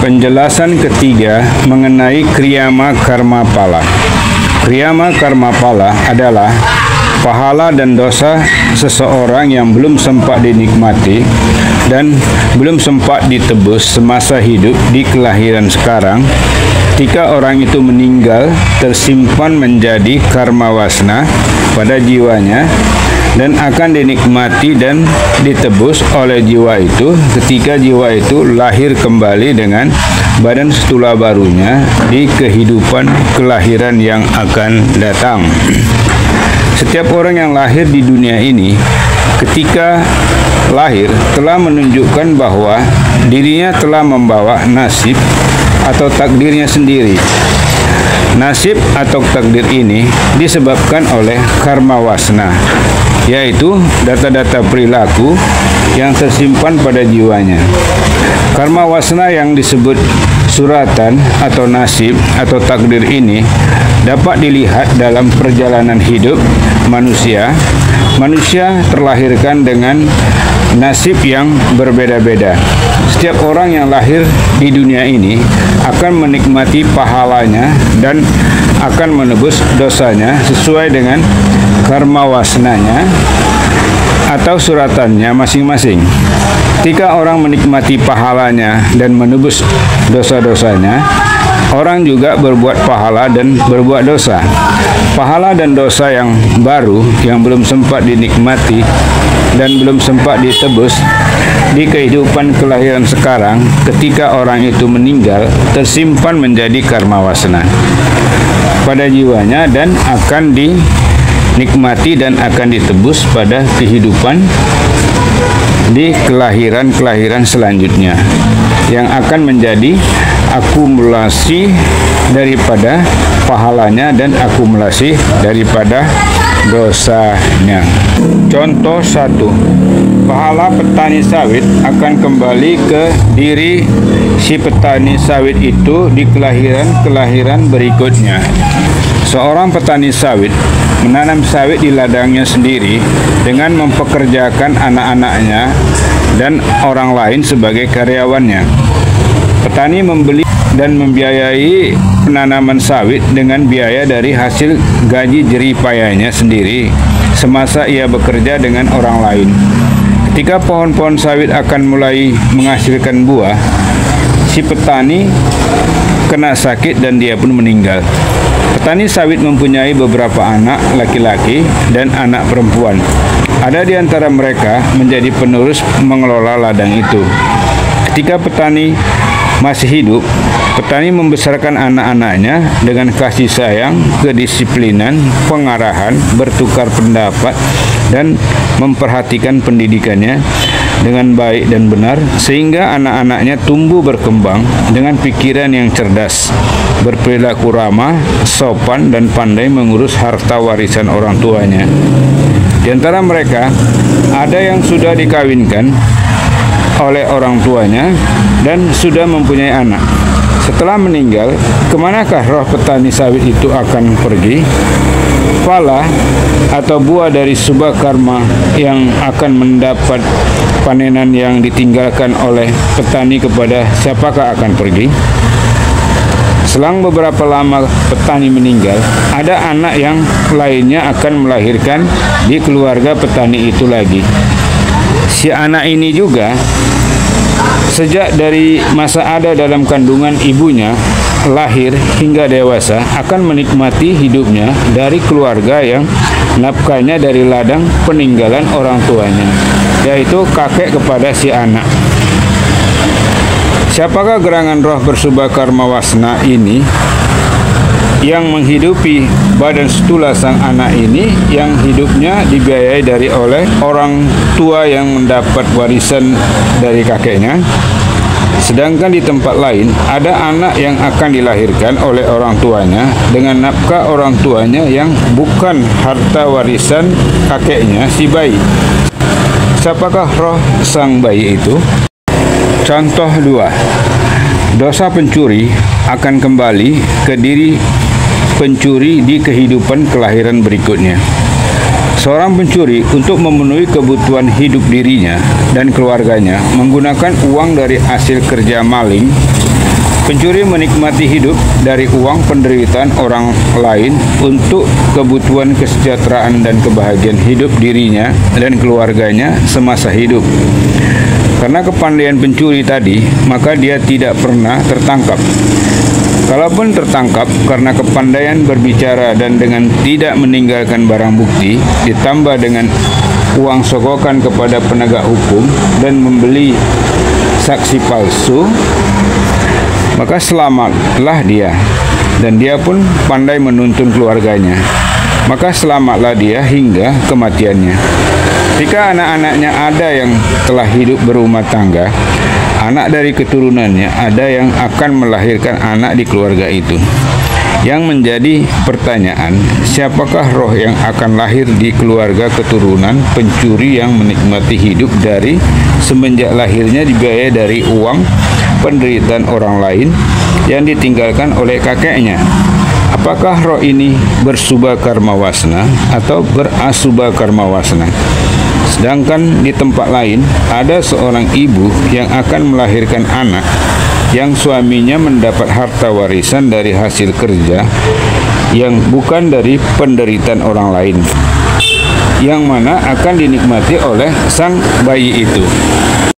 Penjelasan ketiga mengenai Kriyama Karma Pala. Kriyama Karma Pala adalah pahala dan dosa seseorang yang belum sempat dinikmati dan belum sempat ditebus semasa hidup di kelahiran sekarang. Ketika orang itu meninggal, tersimpan menjadi karma wasna pada jiwanya dan akan dinikmati dan ditebus oleh jiwa itu ketika jiwa itu lahir kembali dengan badan setula barunya di kehidupan kelahiran yang akan datang. Setiap orang yang lahir di dunia ini ketika lahir telah menunjukkan bahwa dirinya telah membawa nasib atau takdirnya sendiri. Nasib atau takdir ini disebabkan oleh karma wasna, yaitu data-data perilaku yang tersimpan pada jiwanya. Karma wasna yang disebut suratan atau nasib atau takdir ini dapat dilihat dalam perjalanan hidup manusia. Manusia terlahirkan dengan nasib yang berbeda-beda. Setiap orang yang lahir di dunia ini akan menikmati pahalanya dan akan menebus dosanya sesuai dengan karma wasnanya atau suratannya masing-masing. Ketika orang menikmati pahalanya dan menebus dosa-dosanya, orang juga berbuat pahala dan berbuat dosa. Pahala dan dosa yang baru yang belum sempat dinikmati dan belum sempat ditebus di kehidupan kelahiran sekarang, ketika orang itu meninggal, tersimpan menjadi karma wasna pada jiwanya dan akan dinikmati dan akan ditebus pada kehidupan di kelahiran-kelahiran selanjutnya yang akan menjadi akumulasi daripada pahalanya dan akumulasi daripada dosanya. Contoh 1. Pahala petani sawit akan kembali ke diri si petani sawit itu di kelahiran-kelahiran berikutnya. Seorang petani sawit menanam sawit di ladangnya sendiri dengan mempekerjakan anak-anaknya dan orang lain sebagai karyawannya. Petani membeli dan membiayai penanaman sawit dengan biaya dari hasil gaji jerih payahnya sendiri semasa ia bekerja dengan orang lain. Ketika pohon-pohon sawit akan mulai menghasilkan buah, si petani kena sakit dan dia pun meninggal. Petani sawit mempunyai beberapa anak laki-laki dan anak perempuan. Ada di antara mereka menjadi penerus mengelola ladang itu. Ketika petani masih hidup, petani membesarkan anak-anaknya dengan kasih sayang, kedisiplinan, pengarahan, bertukar pendapat, dan memperhatikan pendidikannya dengan baik dan benar, sehingga anak-anaknya tumbuh berkembang dengan pikiran yang cerdas, berperilaku ramah, sopan, dan pandai mengurus harta warisan orang tuanya. Di antara mereka, ada yang sudah dikawinkan oleh orang tuanya dan sudah mempunyai anak. Setelah meninggal, kemanakah roh petani sawit itu akan pergi? Pala atau buah dari subah karma yang akan mendapat panenan yang ditinggalkan oleh petani kepada siapakah akan pergi? Selang beberapa lama petani meninggal, ada anak yang lainnya akan melahirkan di keluarga petani itu lagi. Si anak ini juga sejak dari masa ada dalam kandungan ibunya, lahir hingga dewasa, akan menikmati hidupnya dari keluarga yang nafkahnya dari ladang peninggalan orang tuanya, yaitu kakek kepada si anak. Siapakah gerangan roh bersubah karma wasna ini yang menghidupi badan setula sang anak ini, yang hidupnya dibiayai dari oleh orang tua yang mendapat warisan dari kakeknya? Sedangkan di tempat lain ada anak yang akan dilahirkan oleh orang tuanya dengan nafkah orang tuanya yang bukan harta warisan kakeknya si bayi. Siapakah roh sang bayi itu? Contoh 2. Dosa pencuri akan kembali ke diri pencuri di kehidupan kelahiran berikutnya. Seorang pencuri untuk memenuhi kebutuhan hidup dirinya dan keluarganya menggunakan uang dari hasil kerja maling Pencuri menikmati hidup dari uang penderitaan orang lain untuk kebutuhan kesejahteraan dan kebahagiaan hidup dirinya dan keluarganya semasa hidup. Karena kepandaian pencuri tadi, maka dia tidak pernah tertangkap. Kalaupun tertangkap karena kepandaian berbicara dan dengan tidak meninggalkan barang bukti, ditambah dengan uang sogokan kepada penegak hukum dan membeli saksi palsu, maka selamatlah dia, dan dia pun pandai menuntun keluarganya. Maka selamatlah dia hingga kematiannya. Jika anak-anaknya ada yang telah hidup berumah tangga, anak dari keturunannya ada yang akan melahirkan anak di keluarga itu. Yang menjadi pertanyaan, siapakah roh yang akan lahir di keluarga keturunan pencuri yang menikmati hidup dari semenjak lahirnya dibiayai dari uang penderitaan orang lain yang ditinggalkan oleh kakeknya? Apakah roh ini bersubha karma wasna atau berasubha karma wasna? Sedangkan di tempat lain ada seorang ibu yang akan melahirkan anak yang suaminya mendapat harta warisan dari hasil kerja yang bukan dari penderitaan orang lain, yang mana akan dinikmati oleh sang bayi itu.